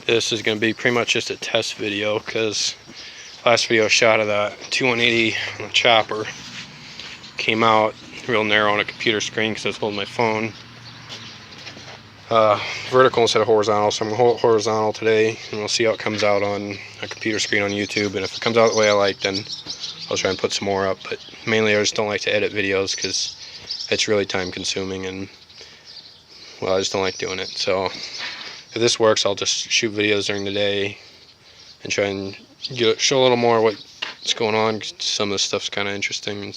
This is going to be pretty much just a test video, because last video I shot of that 2180 on the chopper came out real narrow on a computer screen because I was holding my phone vertical instead of horizontal, so I'm going to hold it horizontal today, and we'll see how it comes out on a computer screen on YouTube. And if it comes out the way I like, then I'll try and put some more up. But mainly I just don't like to edit videos because it's really time consuming, and well, I just don't like doing it. So if this works, I'll just shoot videos during the day and try and show a little more what's going on. Some of the stuff's kind of interesting.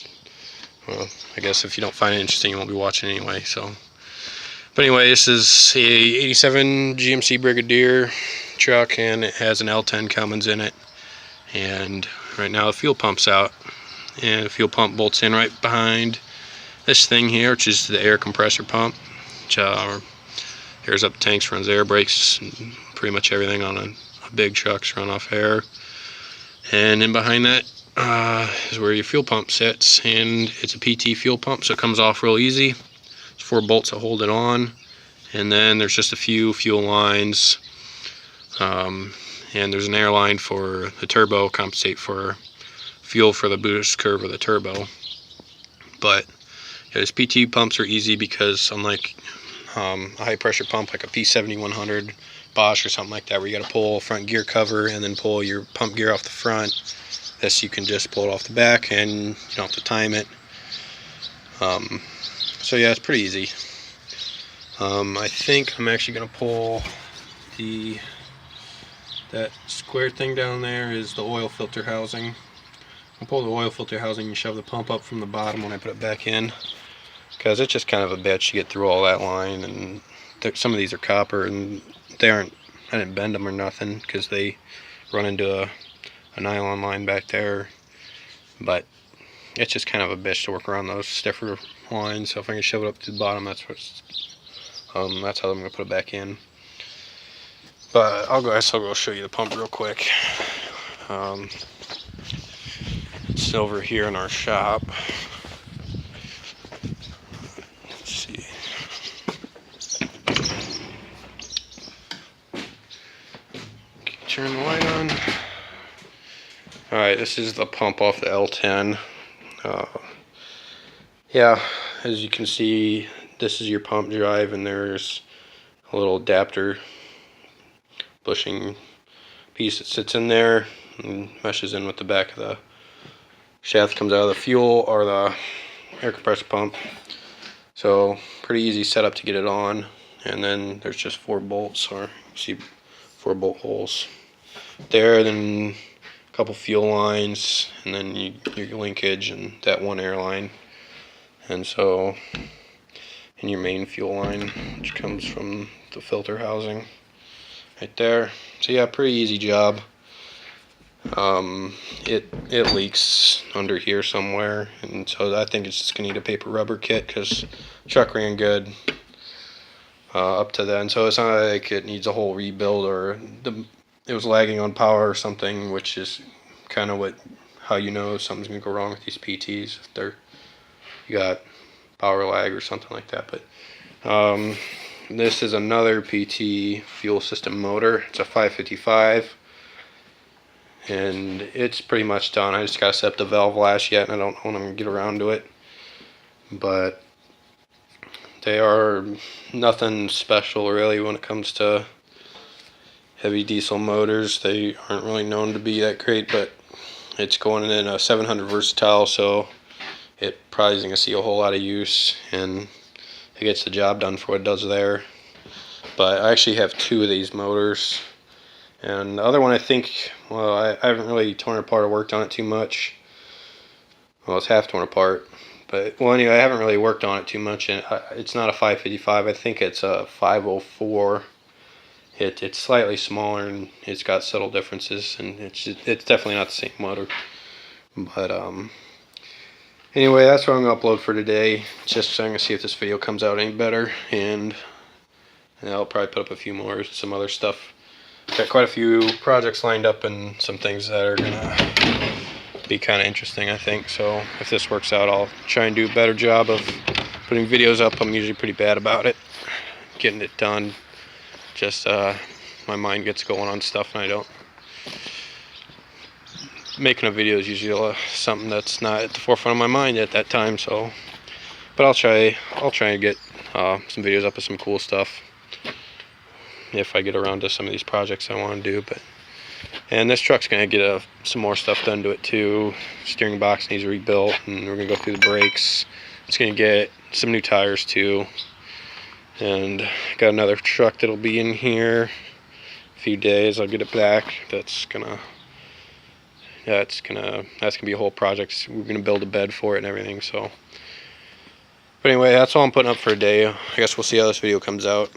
Well, I guess if you don't find it interesting, you won't be watching anyway. So, but anyway, this is a 87 GMC Brigadier truck, and it has an L10 Cummins in it. And right now the fuel pump's out, and the fuel pump bolts in right behind this thing here, which is the air compressor pump, which airs up tanks, runs air brakes, and pretty much everything on a big trucks run off air. And then behind that is where your fuel pump sits, and it's a PT fuel pump, so it comes off real easy. There's 4 bolts that hold it on, and then there's just a few fuel lines, and there's an air line for the turbo, compensate for fuel for the boost curve of the turbo. But yeah, these PT pumps are easy because unlike a high pressure pump like a P7100 Bosch or something like that, where you got to pull front gear cover and then pull your pump gear off the front, this you can just pull it off the back and you don't have to time it. So yeah, it's pretty easy. I think I'm actually going to pull that square thing down there is the oil filter housing. I'll pull the oil filter housing and shove the pump up from the bottom when I put it back in, because it's just kind of a bitch to get through all that line. And some of these are copper, and they aren't, I didn't bend them or nothing because they run into a nylon line back there, but it's just kind of a bitch to work around those stiffer lines. So if I can shove it up to the bottom, that's how I'm going to put it back in. But I'll go show you the pump real quick. It's over here in our shop. Let's see. Turn the light on. Alright, this is the pump off the L10. Yeah, as you can see, this is your pump drive, and there's a little adapter bushing piece that sits in there and meshes in with the back of the shaft, comes out of the fuel or the air compressor pump. So pretty easy setup to get it on. And then there's just 4 bolts, or you see 4 bolt holes there, then a couple fuel lines, and then your linkage and that one air line. And so, and your main fuel line, which comes from the filter housing right there. So yeah, pretty easy job. It leaks under here somewhere, and so I think it's just gonna need a paper rubber kit, because truck ran good up to then. So it's not like it needs a whole rebuild, or it was lagging on power or something, which is kind of how you know something's gonna go wrong with these PTs, if you got power lag or something like that. But this is another PT fuel system motor. It's a 555, and it's pretty much done. I just got to set up the valve lash yet, and I don't know when I'm going to get around to it. But they are nothing special really when it comes to heavy diesel motors. They aren't really known to be that great, but it's going in a 700 versatile, so it probably isn't going to see a whole lot of use, and it gets the job done for what it does there. But I actually have 2 of these motors, and the other one I think, well, I haven't really torn it apart or worked on it too much. Well, it's half torn apart, but well, anyway, I haven't really worked on it too much, and it's not a 555. I think it's a 504. It's slightly smaller, and it's got subtle differences, and it's definitely not the same motor. But anyway, that's what I'm going to upload for today. Just so I'm going to see if this video comes out any better, and I'll probably put up a few more, some other stuff. Got quite a few projects lined up, and some things that are going to be kind of interesting, I think. So if this works out, I'll try and do a better job of putting videos up. I'm usually pretty bad about it, getting it done. Just my mind gets going on stuff and I don't. Making a video is usually something that's not at the forefront of my mind at that time. So, but I'll try and get some videos up of some cool stuff if I get around to some of these projects I want to do. And this truck's gonna get some more stuff done to it too. Steering box needs rebuilt, and we're gonna go through the brakes. It's gonna get some new tires too. And got another truck that'll be in here a few days. I'll get it back. That's gonna be a whole project. We're gonna build a bed for it and everything. So, but anyway, that's all I'm putting up for a day. I guess we'll see how this video comes out.